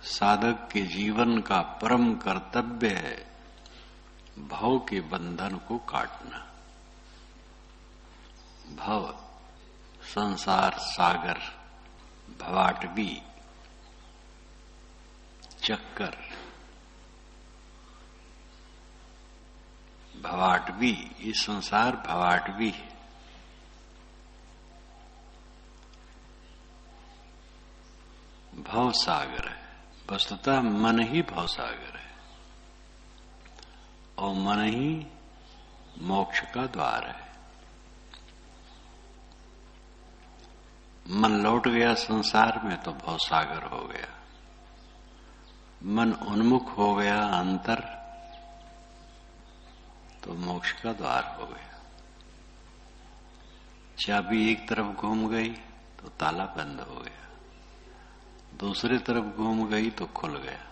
साधक के जीवन का परम कर्तव्य है भव के बंधन को काटना। भव संसार सागर, भवाटवी, चक्कर, भवाटवी, ये संसार भवाटवी है। भव सागर है। वस्तुतः मन ही भव सागर है और मन ही मोक्ष का द्वार है। मन लौट गया संसार में तो भव सागर हो गया। मन उन्मुख हो गया अंतर तो मोक्ष का द्वार हो गया। चाबी एक तरफ घूम गई तो ताला बंद हो गया, दूसरी तरफ घूम गई तो खुल गया।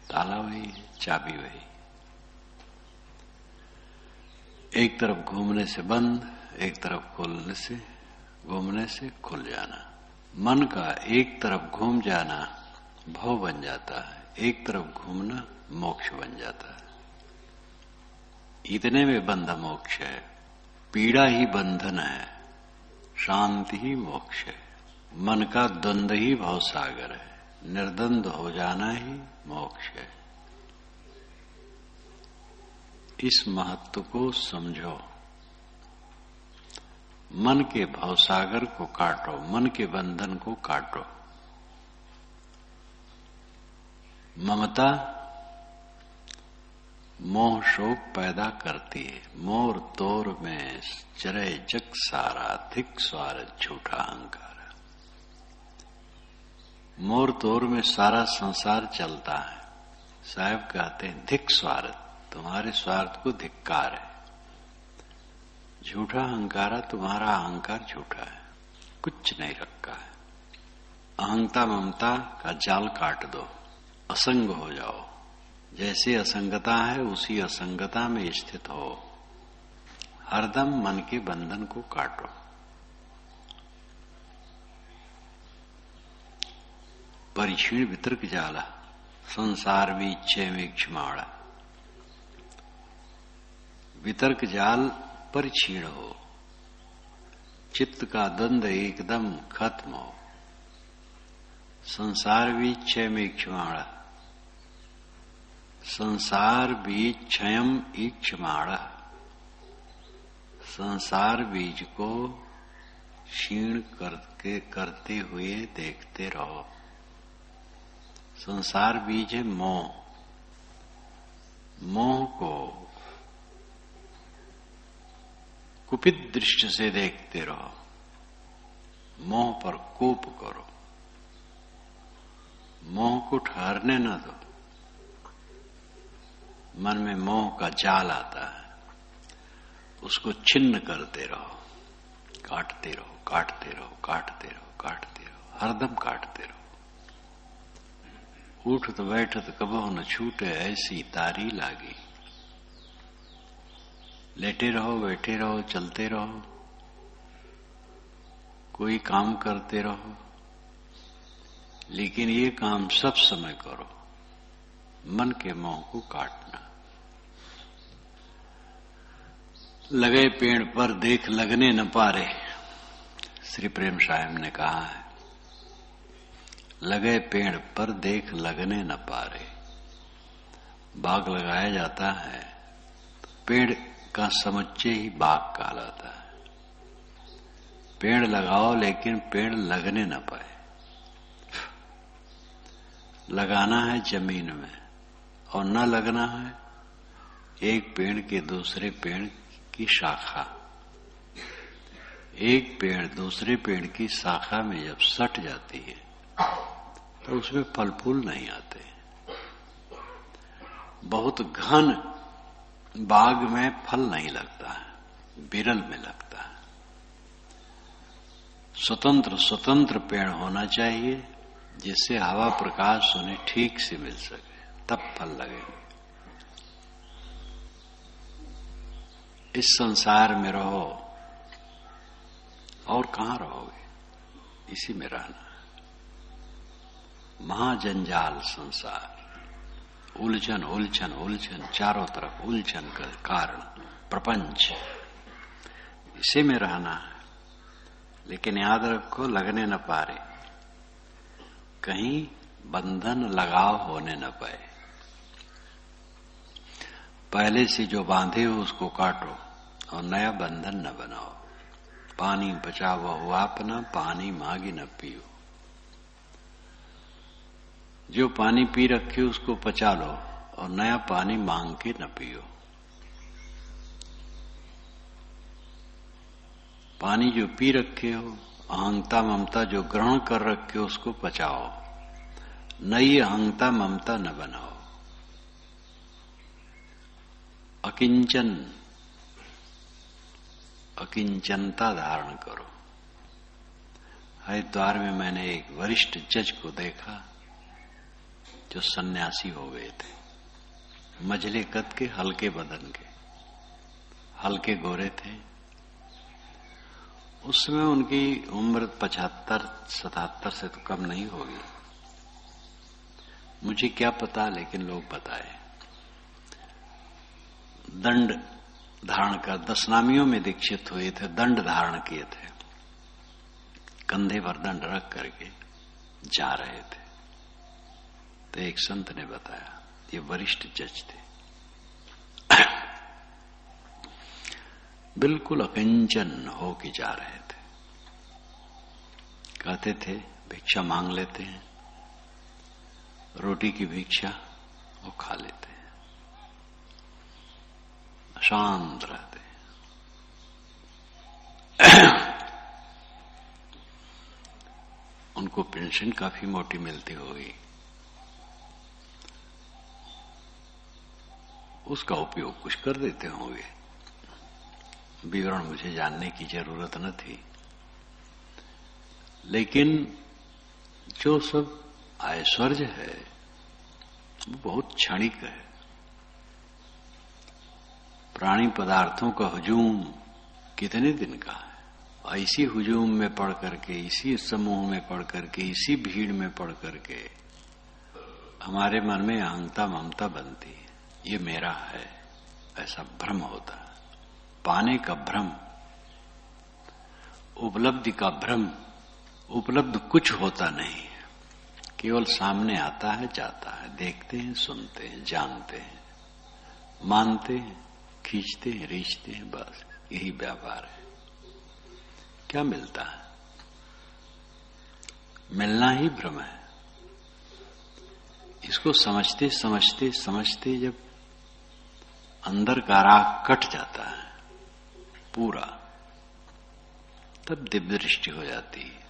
ताला वही, चाबी वही। एक तरफ घूमने से बंद, एक तरफ खोलने से, घूमने से खुल जाना। मन का एक तरफ घूम जाना भव बन जाता है, एक तरफ घूमना मोक्ष बन जाता है। इतने में बंध मोक्ष है। पीड़ा ही बंधन है, शांति ही मोक्ष है। मन का द्वंद्व ही भव सागर है, निर्द्वंद हो जाना ही मोक्ष है। इस महत्व को समझो। मन के भवसागर को काटो, मन के बंधन को काटो। ममता मोह शोक पैदा करती है। मोर तोर में चरे जग सारा, धिक स्वार्थ झूठा अहंकार। मोर तोर में सारा संसार चलता है। साहब कहते हैं धिक स्वार्थ, तुम्हारे स्वार्थ को धिक्कार है। झूठा अहंकारा, तुम्हारा अहंकार झूठा है, कुछ नहीं रखा है। अहंता ममता का जाल काट दो, असंग हो जाओ। जैसे असंगता है उसी असंगता में स्थित हो। हरदम मन के बंधन को काटो। परिक्षीण वितर्क जाला, संसार वीक्षे में क्षमाणा। वितर्क जाल परिक्षीण हो, चित्त का द्वंद एकदम खत्म हो। संसार वीक्षे में क्षमाणा, संसार बीज क्षयम ईक्षमाण। संसार बीज को क्षीण करते हुए देखते रहो। संसार बीज है मोह। मोह को कुपित दृष्टि से देखते रहो। मोह पर कोप करो, मोह को ठहरने न दो। मन में मोह का जाल आता है, उसको छिन्न करते रहो, काटते रहो, काटते रहो, काटते रहो, काटते रहो, हरदम काटते रहो। उठत बैठत कबहु न छूटे, ऐसी तारी लागी। लेटे रहो, बैठे रहो, चलते रहो, कोई काम करते रहो, लेकिन ये काम सब समय करो। मन के मोह को काटना। लगे पेड़ पर देख लगने न पारे, श्री प्रेम साहब ने कहा है। लगे पेड़ पर देख लगने न पारे। बाग लगाया जाता है, पेड़ का समुच्चय ही बाग कहलाता है। पेड़ लगाओ लेकिन पेड़ लगने न पाए। लगाना है जमीन में और न लगना है एक पेड़ के दूसरे पेड़ की शाखा। एक पेड़ दूसरे पेड़ की शाखा में जब सट जाती है तो उसमें फल फूल नहीं आते। बहुत घन बाग में फल नहीं लगता है, बिरल में लगता है। स्वतंत्र स्वतंत्र पेड़ होना चाहिए जिससे हवा प्रकाश उन्हें ठीक से मिल सके, तब फल लगेंगे। इस संसार में रहो और कहां रहोगे, इसी में रहना। महाजंजाल संसार, उलझन उलझन उलझन, चारों तरफ उलझन का कारण प्रपंच, इसी में रहना है। लेकिन याद रखो, लगने न पारे, कहीं बंधन लगाव होने न पाए। पहले से जो बांधे हो उसको काटो और नया बंधन न बनाओ। पानी बचाओ हुआ अपना, पानी मांगी न पियो। जो पानी पी रखे उसको पचा लो और नया पानी मांग के न पियो। पानी जो पी रखे हो, अहंता ममता जो ग्रहण कर रखे हो उसको पचाओ, नई अहंता ममता न बनाओ। अकिंचन, अकिंचनता धारण करो। हरिद्वार में मैंने एक वरिष्ठ जज को देखा जो सन्यासी हो गए थे, मझले कद के, हल्के बदन के, हल्के गोरे थे। उस समय उनकी उम्र 75-77 से तो कम नहीं होगी, मुझे क्या पता, लेकिन लोग बताए। दंड धारण कर, दशनामियों में दीक्षित हुए थे, दंड धारण किए थे, कंधे पर दंड रख करके जा रहे थे। तो एक संत ने बताया, ये वरिष्ठ जज थे, बिल्कुल अकिंचन हो के जा रहे थे। कहते थे भिक्षा मांग लेते हैं, रोटी की भिक्षा वो खा लेते हैं, शांत रहते हैं। उनको पेंशन काफी मोटी मिलती होगी, उसका उपयोग कुछ कर देते होंगे, विवरण मुझे जानने की जरूरत न थी। लेकिन जो सब ऐश्वर्य है वो बहुत क्षणिक है। प्राणी पदार्थों का हुजूम कितने दिन का है। इसी हुजूम में पढ़ करके, इसी समूह में पढ़ करके, इसी भीड़ में पढ़ करके हमारे मन में अहंता ममता बनती है, ये मेरा है, ऐसा भ्रम होता है। पाने का भ्रम, उपलब्धि का भ्रम। उपलब्ध कुछ होता नहीं, केवल सामने आता है, जाता है, देखते हैं, सुनते हैं, जानते हैं, मानते हैं, खींचते हैं, रीचते हैं, बस यही व्यापार है। क्या मिलता है? मिलना ही भ्रम है। इसको समझते समझते समझते जब अंदर का राग कट जाता है पूरा, तब दिव्य दृष्टि हो जाती है,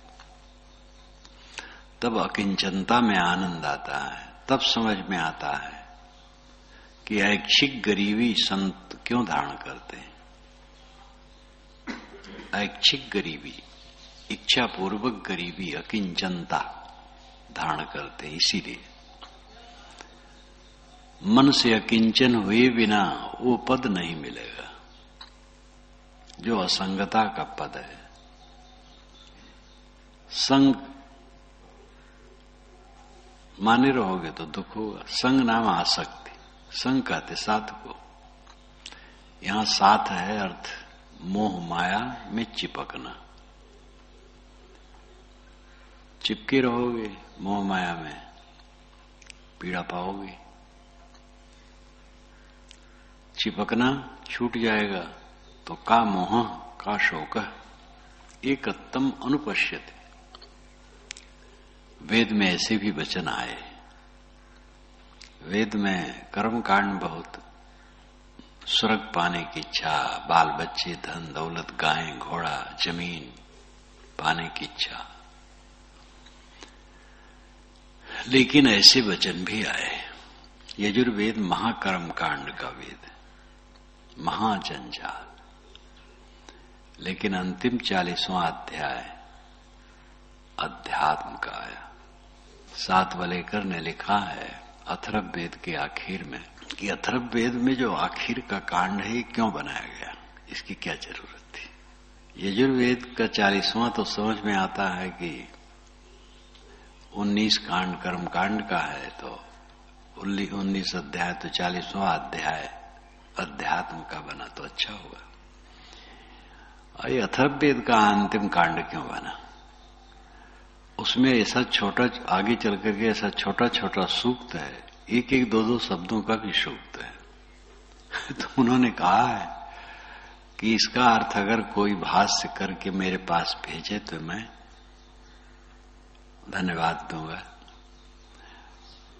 तब अकिंचनता में आनंद आता है, तब समझ में आता है कि ऐच्छिक गरीबी संत क्यों धारण करते हैं। ऐच्छिक गरीबी, इच्छा पूर्वक गरीबी, अकिंचनता धारण करते हैं। इसीलिए मन से अकिंचन हुए बिना वो पद नहीं मिलेगा जो असंगता का पद है। संग माने रहोगे तो दुख होगा। संग नाम आसक्ति, संग कहते साथ को। यहां साथ है अर्थ मोह माया में चिपकना। चिपके रहोगे मोह माया में, पीड़ा पाओगे। चिपकना छूट जाएगा तो का मोह का शोक एकत्तम अनुपश्यते। वेद में ऐसे भी वचन आए। वेद में कर्म कांड बहुत, स्वर्ग पाने की इच्छा, बाल बच्चे, धन दौलत, गायें घोड़ा, जमीन पाने की इच्छा। लेकिन ऐसे वचन भी आए। यजुर्वेद महाकर्म कांड का वेद, महाजंजाल। लेकिन अंतिम 40वां अध्याय अध्यात्म का आया। सात वलेकर ने लिखा है अथर्व वेद के आखिर में कि अथर्व वेद में जो आखिर का कांड है क्यों बनाया गया, इसकी क्या जरूरत थी। यजुर्वेद का 40वां तो समझ में आता है कि 19 कांड कर्म कांड का है, तो 19 अध्याय तो 40वां अध्याय अध्यात्म का बना तो अच्छा होगा। और ये अथर्ववेद का अंतिम कांड क्यों बना? उसमें ऐसा छोटा, आगे चल करके ऐसा छोटा छोटा सूक्त है, एक एक दो दो शब्दों का भी सूक्त है। तो उन्होंने कहा है कि इसका अर्थ अगर कोई भाष्य करके मेरे पास भेजे तो मैं धन्यवाद दूंगा।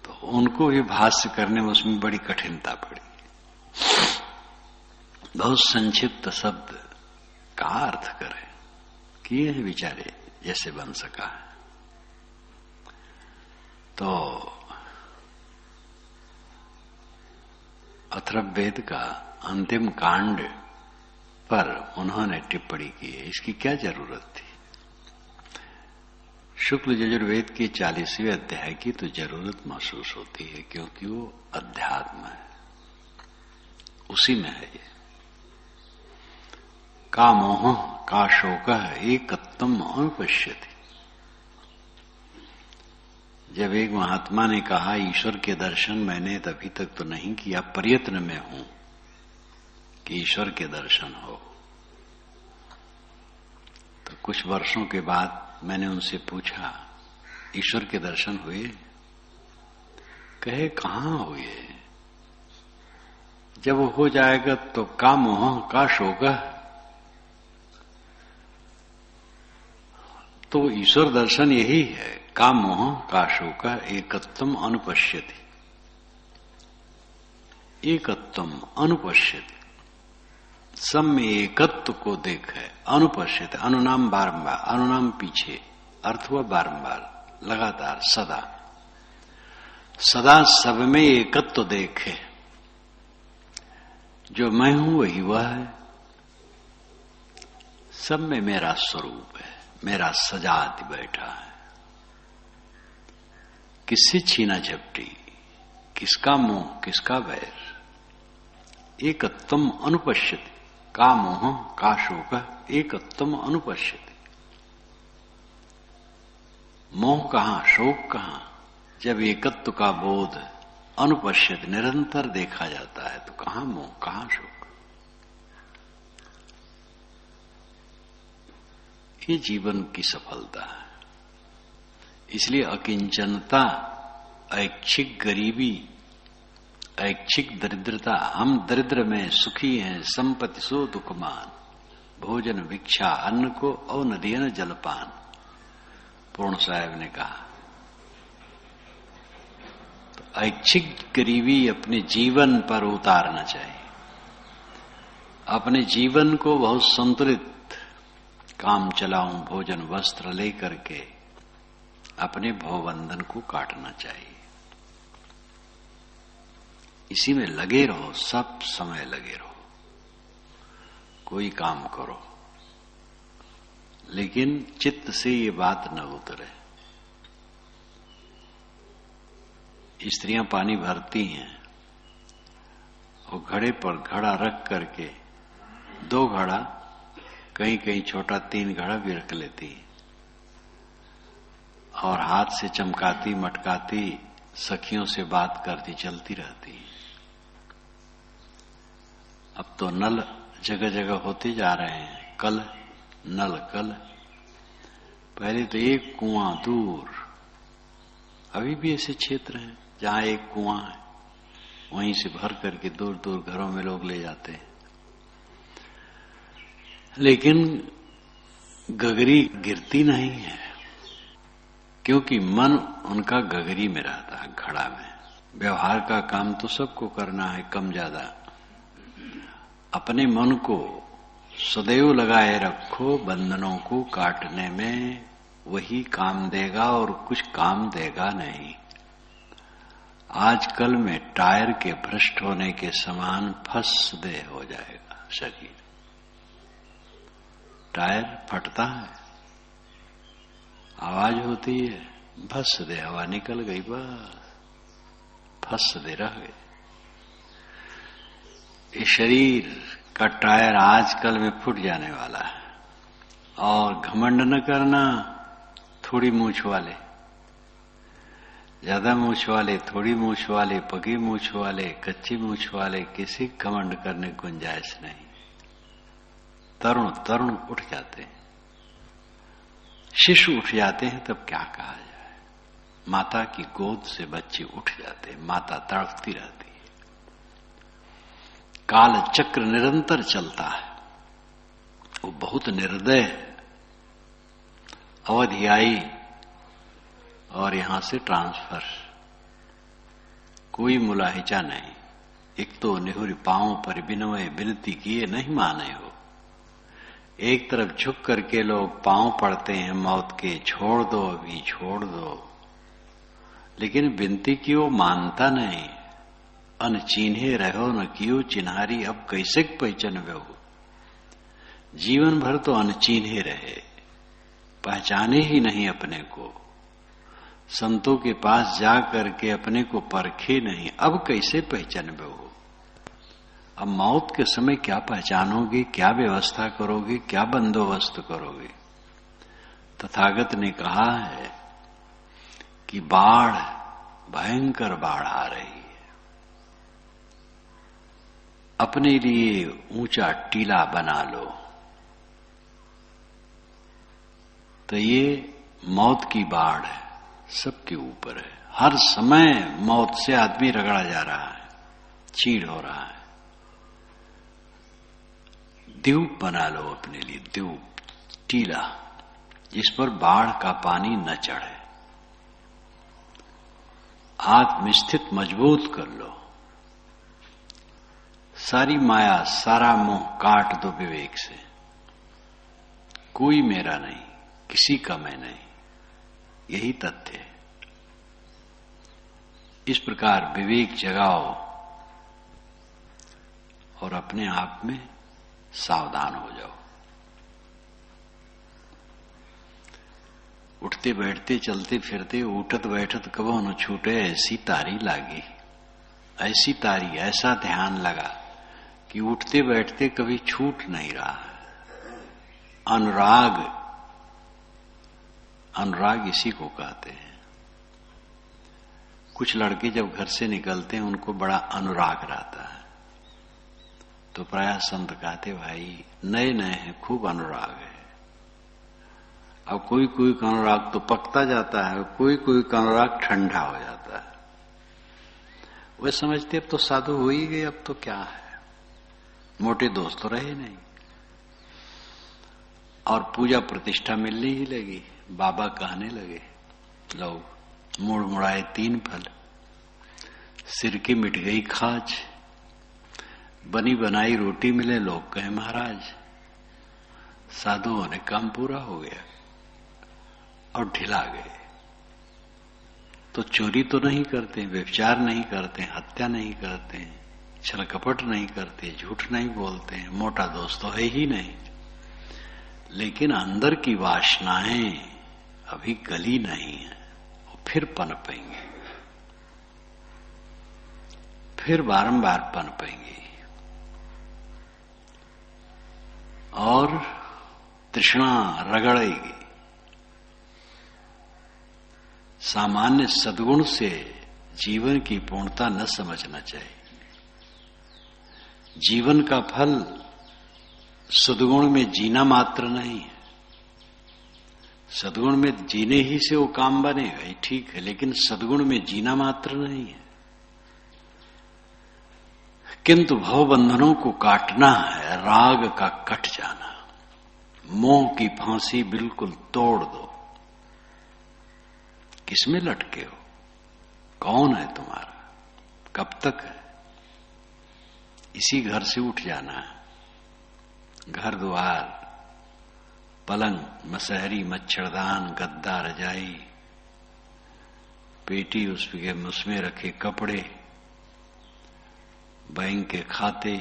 तो उनको भी भाष्य करने में उसमें बड़ी कठिनता पड़ी। बहुत संक्षिप्त शब्द का अर्थ करे, किए हैं बेचारे जैसे बन सका है। तो अथर्ववेद का अंतिम कांड पर उन्होंने टिप्पणी की है, इसकी क्या जरूरत थी? शुक्ल यजुर्वेद के 40वें अध्याय की तो जरूरत महसूस होती है, क्योंकि वो अध्यात्म है, उसी में है ये। का मोह का शोक एकत्वम अनुपश्यति। जब एक महात्मा ने कहा ईश्वर के दर्शन मैंने अभी तक तो नहीं किया, प्रयत्न में हूं कि ईश्वर के दर्शन हो, तो कुछ वर्षों के बाद मैंने उनसे पूछा ईश्वर के दर्शन हुए? कहे कहां हुए? जब वो हो जाएगा तो का मोह का शोक, तो ईश्वर दर्शन यही है, का मोह का शोक एकत्वम अनुपश्यति। एकत्वम अनुपश्यति, सब में एकत्व को देखे, अनुपश्यत अनुनाम बारंबार, अनुनाम पीछे, अर्थ हुआ बारंबार, लगातार, सदा सदा सब में एकत्व देखे। जो मैं हूं वही वह है, सब में मेरा स्वरूप है, मेरा सजाति बैठा है। किससे छीना झपटी, किसका मोह, किसका वैर? एकत्वम अनुपश्यति, का मोह का शोक एकत्वम अनुपश्यति। मोह कहां, शोक कहां? जब एकत्व का बोध अनुपश्यत निरंतर देखा जाता है तो कहां मोह, कहां शोक? ये जीवन की सफलता है। इसलिए अकिंचनता, ऐच्छिक गरीबी, ऐच्छिक दरिद्रता, हम दरिद्र में सुखी हैं, संपत्ति सो दुखमान, भोजन भिक्षा अन्न को और नदियन जलपान, पूर्ण साहब ने कहा। तो ऐच्छिक गरीबी अपने जीवन पर उतारना चाहिए, अपने जीवन को बहुत संतुलित, काम चलाऊं भोजन वस्त्र लेकर के अपने भवबंधन को काटना चाहिए। इसी में लगे रहो, सब समय लगे रहो, कोई काम करो, लेकिन चित्त से ये बात न उतरे। स्त्रियां पानी भरती हैं और घड़े पर घड़ा रख करके 2 घड़ा, कहीं कहीं छोटा 3 घड़ा भी रख लेती और हाथ से चमकाती मटकाती सखियों से बात करती चलती रहती। अब तो नल जगह जगह होते जा रहे हैं, कल नल कल। पहले तो एक कुआं दूर, अभी भी ऐसे क्षेत्र हैं जहां एक कुआं है, वहीं से भर करके दूर दूर घरों में लोग ले जाते हैं। लेकिन गगरी गिरती नहीं है, क्योंकि मन उनका गगरी में रहता है, घड़ा में। व्यवहार का काम तो सबको करना है, कम ज्यादा। अपने मन को सदैव लगाए रखो, बंधनों को काटने में वही काम देगा और कुछ काम देगा नहीं। आजकल में टायर के भ्रष्ट होने के समान फस दे हो जाएगा शरीर। टायर फटता है, आवाज होती है, भस दे, हवा निकल गई, बस फस दे रह गए। ये शरीर का टायर आजकल में फूट जाने वाला है। और घमंड न करना थोड़ी मूछ वाले, ज्यादा मूछ वाले, थोड़ी मूछ वाले, पगी मूछ वाले, कच्ची मूछ वाले, किसी घमंड करने की गुंजाइश नहीं। तरुण तरुण उठ जाते हैं, शिशु उठ जाते हैं, तब क्या कहा जाए। माता की गोद से बच्चे उठ जाते हैं, माता तड़पती रहती है। काल चक्र निरंतर चलता है, वो बहुत निर्दय है। अवधि आई और यहां से ट्रांसफर, कोई मुलाहिजा नहीं। एक तो नेहुरी पांव पर विनय विनती किए नहीं माने हो, एक तरफ झुक करके लोग पांव पड़ते हैं मौत के, छोड़ दो अभी छोड़ दो, लेकिन विनती की वो मानता नहीं। अनचिन्हे रहो न कियो चिन्हारी, अब कैसे पहचानवे हो। जीवन भर तो अनचिन्हे रहे, पहचाने ही नहीं अपने को, संतों के पास जा करके अपने को परखे नहीं, अब कैसे पहचानवे हो। अब मौत के समय क्या पहचानोगे, क्या व्यवस्था करोगे, क्या बंदोबस्त करोगे। तथागत ने कहा है कि बाढ़, भयंकर बाढ़ आ रही है, अपने लिए ऊंचा टीला बना लो। तो ये मौत की बाढ़ है, सबके ऊपर है। हर समय मौत से आदमी रगड़ा जा रहा है, चीड़ हो रहा है। द्वीप बना लो अपने लिए, द्वीप, टीला, जिस पर बाढ़ का पानी न चढ़े। आत्मस्थित मजबूत कर लो, सारी माया सारा मोह काट दो विवेक से। कोई मेरा नहीं, किसी का मैं नहीं, यही तथ्य है। इस प्रकार विवेक जगाओ और अपने आप में सावधान हो जाओ। उठते बैठते चलते फिरते उठत बैठत कबो न छूटे, ऐसी तारी लागी, ऐसी तारी, ऐसा ध्यान लगा कि उठते बैठते कभी छूट नहीं रहा। अनुराग, अनुराग इसी को कहते हैं। कुछ लड़के जब घर से निकलते हैं उनको बड़ा अनुराग रहता है, तो प्रायः संत कहते भाई नए नए हैं, खूब अनुराग है। अब कोई कोई का अनुराग तो पकता जाता है, कोई कोई का अनुराग ठंडा हो जाता है। वे समझते अब तो साधु हो ही गए, अब तो क्या है, मोटे दोस्त तो रहे नहीं। और पूजा प्रतिष्ठा मिलने ही लगी, बाबा कहने लगे लोग, मुड़ मुड़ाए तीन फल, सिर की मिट गई खाज, बनी बनाई रोटी मिले, लोग कहे महाराज साधुओं ने काम पूरा हो गया, और ढिला गए। तो चोरी तो नहीं करते, व्यभिचार नहीं करते, हत्या नहीं करते, छल कपट नहीं करते, झूठ नहीं बोलते, मोटा दोस्त तो है ही नहीं, लेकिन अंदर की वासनाएं अभी गली नहीं है, वो फिर पनपेंगे, फिर बारंबार पनपेंगे और तृष्णा रगड़ेगी। सामान्य सद्गुण से जीवन की पूर्णता न समझना चाहिए। जीवन का फल सद्गुण में जीना मात्र नहीं है। सद्गुण में जीने ही से वो काम बनेगा, ये ठीक है, लेकिन सद्गुण में जीना मात्र नहीं है। किंतु भवबंधनों को काटना है, राग का कट जाना, मोह की फांसी बिल्कुल तोड़ दो। किसमें लटके हो, कौन है तुम्हारा, कब तक है, इसी घर से उठ जाना है। घर द्वार, पलंग, मसहरी, मच्छरदान, गद्दा, रजाई, पेटी, उसमें रखे कपड़े, बैंक के खाते,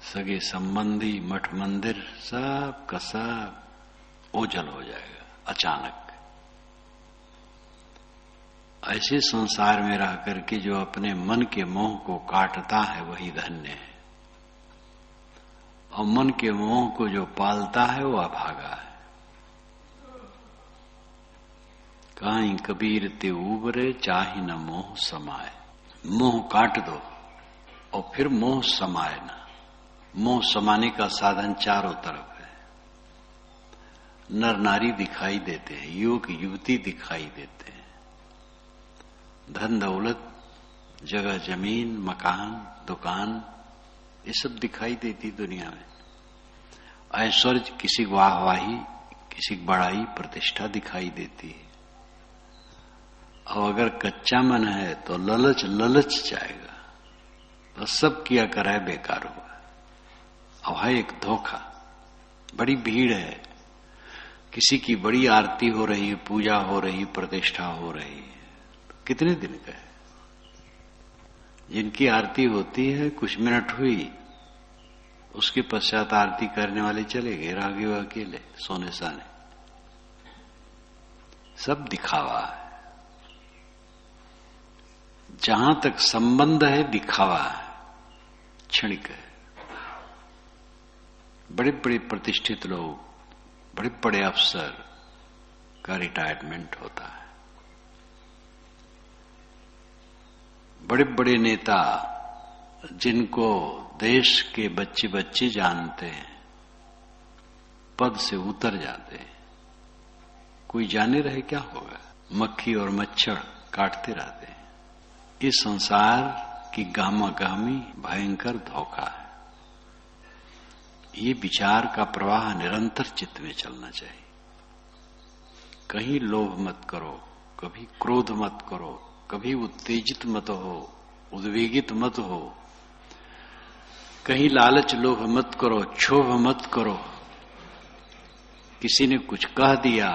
सगे संबंधी, मठ मंदिर, सब का सब ओझल हो जाएगा अचानक। ऐसे संसार में रह करके जो अपने मन के मोह को काटता है वही धन्य है, और मन के मोह को जो पालता है वो अभागा है। काई कबीर ते उबरे चाहे न मोह समाए। मोह काट दो और फिर मोह समाए ना। मोह समाने का साधन चारों तरफ है। नर नारी दिखाई देते हैं, युवक युवती दिखाई देते हैं, धन दौलत, जगह जमीन, मकान, दुकान, ये सब दिखाई देती दुनिया में। ऐश्वर्य, किसी वाहवाही, किसी बड़ाई, प्रतिष्ठा दिखाई देती है। और अगर कच्चा मन है तो ललच ललच जाएगा, तो सब किया कराए बेकार हुआ। अब है एक धोखा, बड़ी भीड़ है, किसी की बड़ी आरती हो रही है, पूजा हो रही, प्रतिष्ठा हो रही है, कितने दिन का है? जिनकी आरती होती है कुछ मिनट हुई, उसके पश्चात आरती करने वाले चले गए, रह गए अकेले सोने साने। सब दिखावा है। जहां तक संबंध है दिखावा है, क्षणिक है। बड़े बड़े प्रतिष्ठित लोग, बड़े बड़े अफसर का रिटायरमेंट होता है, बड़े बड़े नेता जिनको देश के बच्चे बच्चे जानते हैं, पद से उतर जाते हैं। कोई जाने रहे क्या होगा, मक्खी और मच्छर काटते रहते हैं। इस संसार की गामागामी भयंकर धोखा है। ये विचार का प्रवाह निरंतर चित्त में चलना चाहिए। कहीं लोभ मत करो, कभी क्रोध मत करो, कभी उत्तेजित मत हो, उद्वेगित मत हो, कहीं लालच लोभ मत करो, क्षोभ मत करो। किसी ने कुछ कह दिया,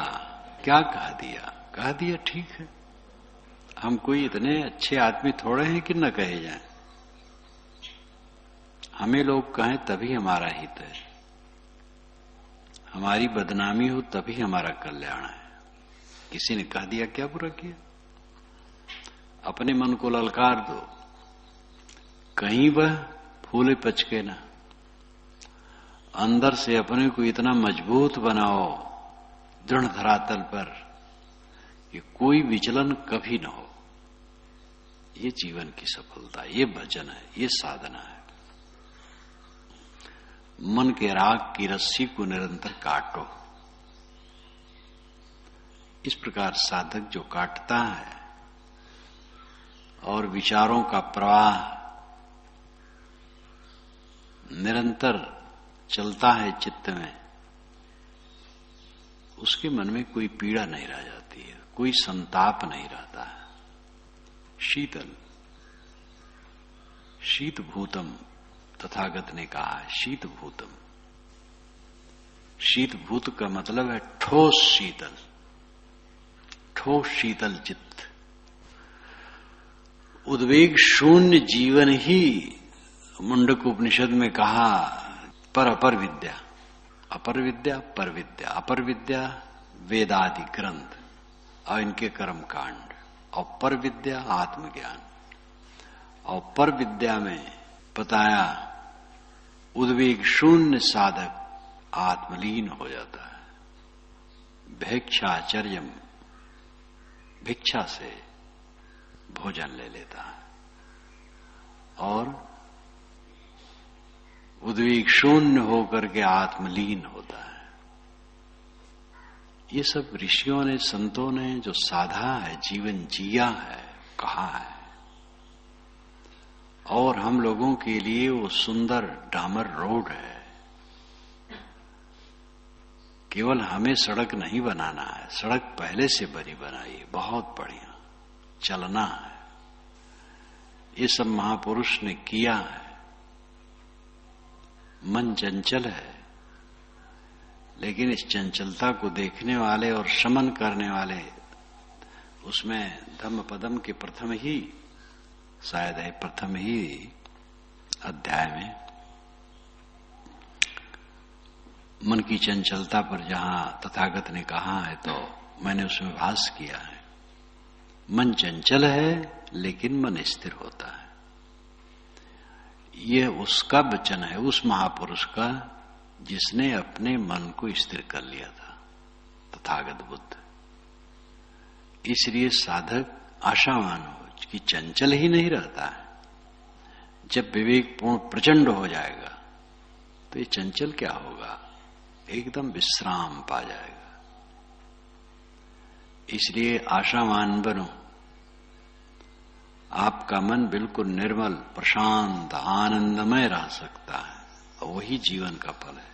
क्या कह दिया? कह दिया, ठीक है। हम कोई इतने अच्छे आदमी थोड़े हैं कि न कहे जाएं। हमें लोग कहें तभी हमारा हित है, हमारी बदनामी हो तभी हमारा कल्याण है। किसी ने कह दिया, क्या बुरा किया? अपने मन को ललकार दो, कहीं वह फूले पचके ना। अंदर से अपने को इतना मजबूत बनाओ दृढ़ धरातल पर कि कोई विचलन कभी न हो। ये जीवन की सफलता, ये भजन है, ये साधना है। मन के राग की रस्सी को निरंतर काटो। इस प्रकार साधक जो काटता है और विचारों का प्रवाह निरंतर चलता है चित्त में, उसके मन में कोई पीड़ा नहीं रह जाती है, कोई संताप नहीं रहता है। शीतल, शीत भूतम तथागत ने कहा है, शीत भूतम। शीत भूत का मतलब है ठोस शीतल, ठोस शीतल चित्त। उद्वेग शून्य जीवन ही मुंडक उपनिषद में कहा पर अपर विद्या। अपर विद्या, पर विद्या। अपर विद्या वेदादि ग्रंथ और इनके कर्म कांड, और पर विद्या आत्मज्ञान। और पर विद्या में बताया उद्वेग शून्य साधक आत्मलीन हो जाता है। भिक्षाचर्यम, भिक्षा से भोजन ले लेता है और उद्वेग शून्य होकर के आत्मलीन होता है। ये सब ऋषियों ने, संतों ने जो साधा है, जीवन जिया है, कहा है। और हम लोगों के लिए वो सुंदर डामर रोड है। केवल हमें सड़क नहीं बनाना है, सड़क पहले से बनी बनाई है, बहुत बढ़िया चलना है। ये सब महापुरुष ने किया है। मन चंचल है, लेकिन इस चंचलता को देखने वाले और शमन करने वाले, उसमें धम्म पदम के प्रथम ही, शायद है प्रथम ही अध्याय में, मन की चंचलता पर जहां तथागत ने कहा है, तो मैंने उसमें भाष्य किया है। मन चंचल है लेकिन मन स्थिर होता है। यह उसका वचन है, उस महापुरुष का जिसने अपने मन को स्थिर कर लिया था, तथागत बुद्ध। इसलिए साधक आशावान हो कि चंचल ही नहीं रहता है। जब विवेक पूर्ण प्रचंड हो जाएगा तो ये चंचल क्या होगा, एकदम विश्राम पा जाएगा। इसलिए आशावान बनो। आपका मन बिल्कुल निर्मल, प्रशांत, आनंदमय रह सकता है, और वही जीवन का फल है।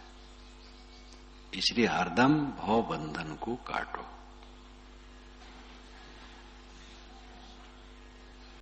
इसलिए हरदम भव बंधन को काटो।